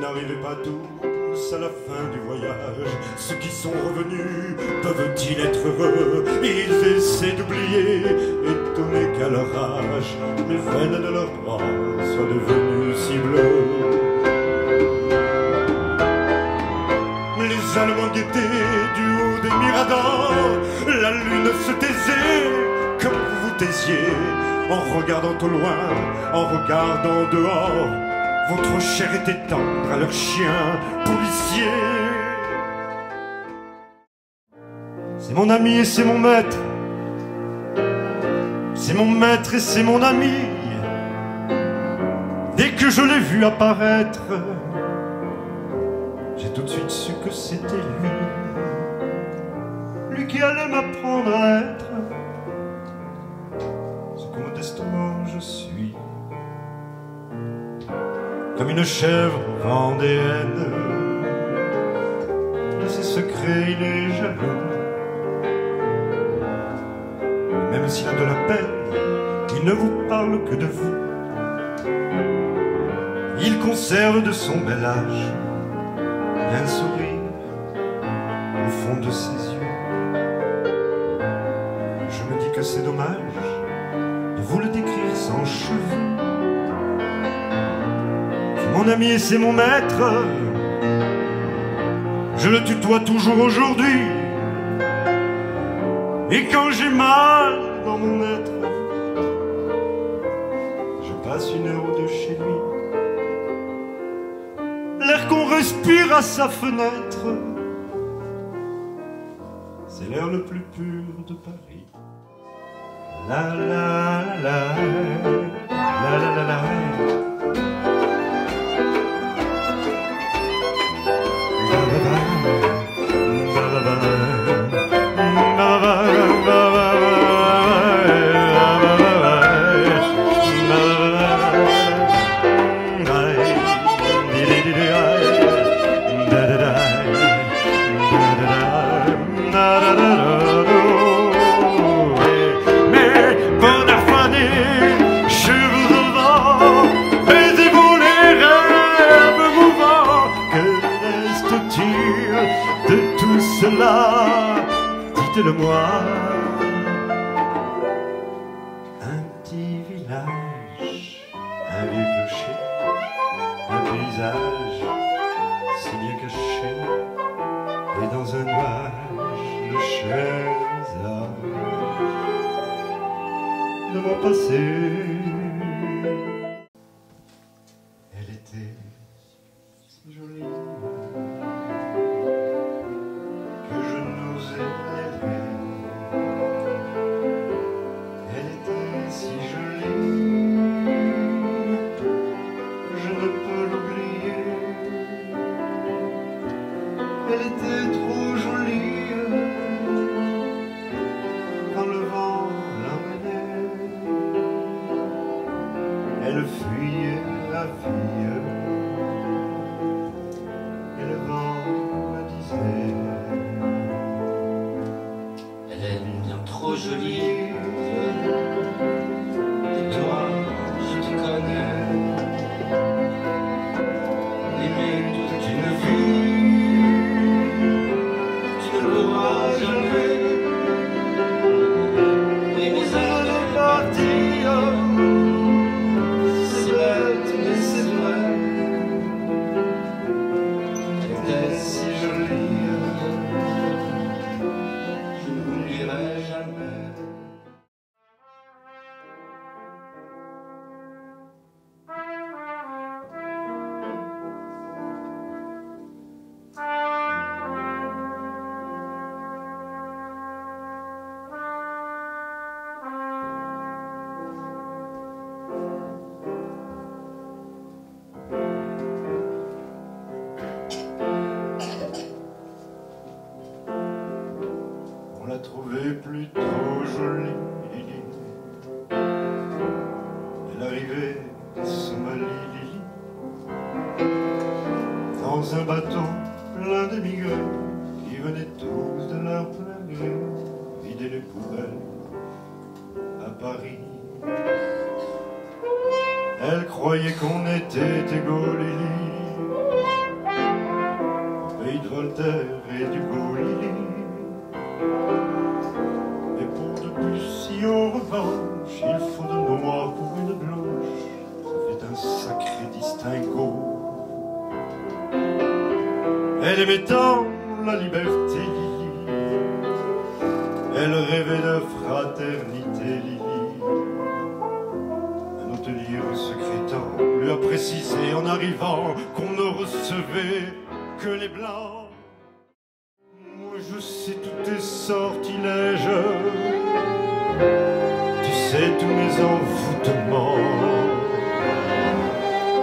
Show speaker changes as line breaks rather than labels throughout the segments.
n'arrivaient pas tous à la fin du voyage. Ceux qui sont revenus peuvent-ils être heureux? Ils essaient d'oublier, étonnés qu'à leur âge les veines de leurs bras soient devenues si bleues. Les Allemands guettaient du haut des miradors, la lune se taisait comme vous vous taisiez, en regardant au loin, en regardant dehors. Votre chair était tendre à leurs chiens policiers. C'est mon ami et c'est mon maître, c'est mon maître et c'est mon ami. Dès que je l'ai vu apparaître, j'ai tout de suite su que c'était lui qui allait m'apprendre à être ce que modestement je suis. Comme une chèvre vendéenne, de ses secrets il est jaloux. Même s'il a de la peine, il ne vous parle que de vous. Il conserve de son bel âge un sourire au fond de ses yeux. Je me dis que c'est dommage de vous le décrire sans cheveux. C'est mon ami et c'est mon maître, je le tutoie toujours aujourd'hui. Et quand j'ai mal dans mon être, je passe une heure ou deux chez lui. L'air qu'on respire à sa fenêtre, c'est l'air le plus pur de Paris. La la la la la la la. De tout cela, dites-le-moi. Un petit village, un vieux clocher, un paysage si bien caché, et dans un nuage le Scheherazade de mon passé. Elle était si jolie que je n'osais l'aimer. Elle était si jolie que je ne peux l'oublier. Elle était trop jolie quand le vent l'emmenait. Elle fuyait la vie et le vent me disait:
elle est bien trop jolie. Et toi, je te connais. L'aimer toute une vie, tu ne pourras jamais. Et mes ailes est partie, c'est bête mais c'est vrai. Elle était si jolie, je ne l'oublierai jamais.
On l'a trouvée plutôt jolie. Elle arrivait de Somalie dans un bateau plein d'émigrés qui venaient tous de leur plein gré vider les poubelles à Paris. Elle croyait qu'on était égaux, Lily. vieilles de Voltaire et du Gaulli. Et pour depuis si en revanche, il faut de nos noirs pour une blanche, ça fait un sacré distinguo. Elle aimait tant la liberté, elle rêvait de fraternité. Un hôtelier secrétant lui a précisé en arrivant qu'on ne recevait que les blancs. Moi je sais tous tes sortilèges, tu sais tous mes envoûtements.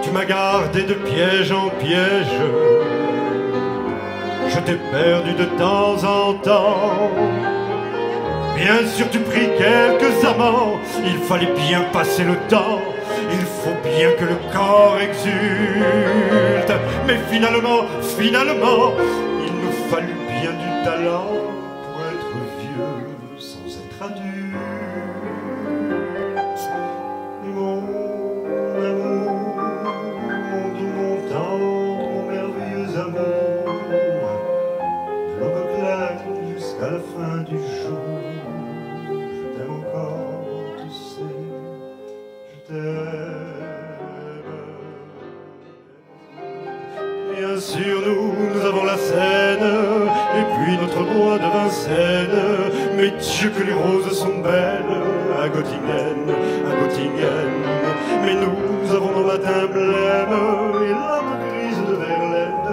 Tu m'as gardé de piège en piège, je t'ai perdu de temps en temps. Bien sûr tu pris quelques amants, il fallait bien passer le temps, il faut bien que le corps exulte. Mais finalement, il nous fallut bien du talent pour être vieux sans être adulte. Mon amour, mon doux, mon tendre, mon merveilleux amour, de l'aube claire jusqu'à la fin du jour. Bien sûr, nous avons la Seine, et puis notre bois de Vincennes. Mais Dieu que les roses sont belles à Göttingen, à Göttingen. Mais nous avons nos matins blêmes et l'âme grise de Verlaine.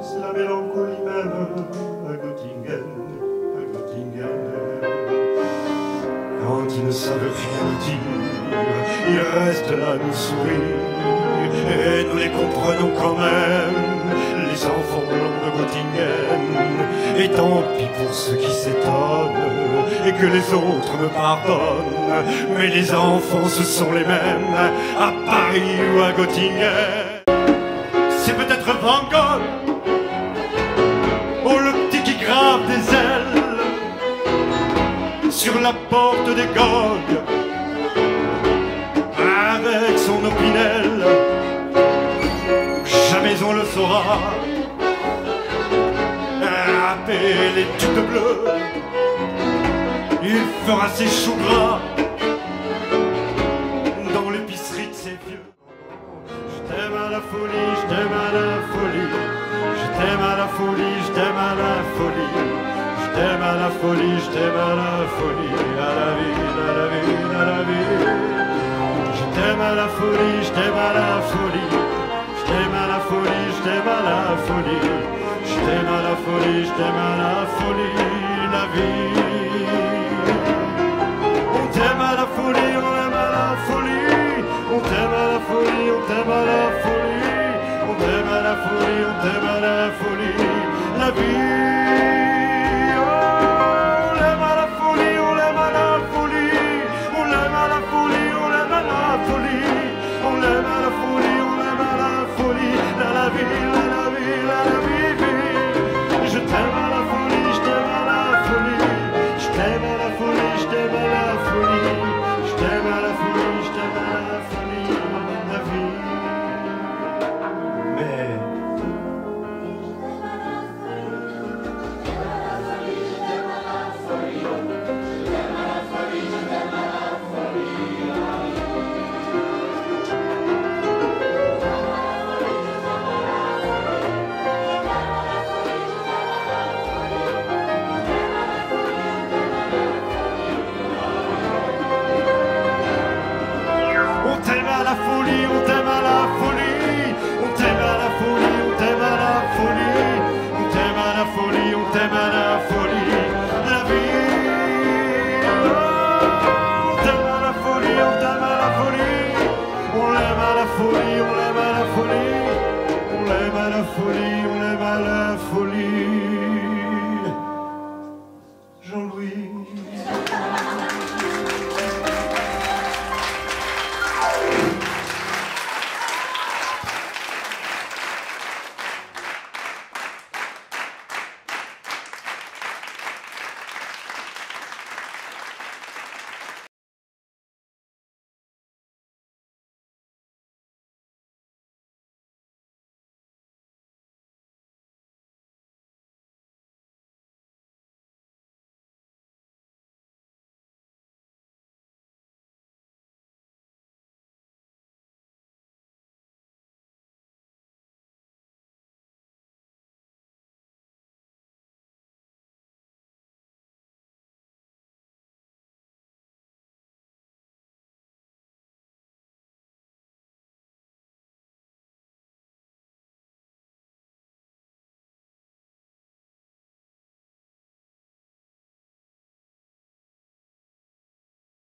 C'est la mélancolie même à Göttingen, à Göttingen. Quand ils ne savent rien dire, ils restent là nous sourire, et nous les comprenons quand même, les enfants blancs de Göttingen. Et tant pis pour ceux qui s'étonnent et que les autres me pardonnent, mais les enfants ce sont les mêmes à Paris ou à Göttingen. C'est peut-être Van Gogh, oh le petit qui grave des ailes sur la porte des Gogues avec son opinel. Jamais on le saura. Râper les tubes bleus, il fera ses choux gras dans l'épicerie de ses vieux. Je t'aime à la folie, je t'aime à la folie, je t'aime à la folie, je t'aime à la folie, je t'aime à la folie, je t'aime à la folie, à la vie, à la vie, à la vie. Je t'aime à la folie, je t'aime à la folie.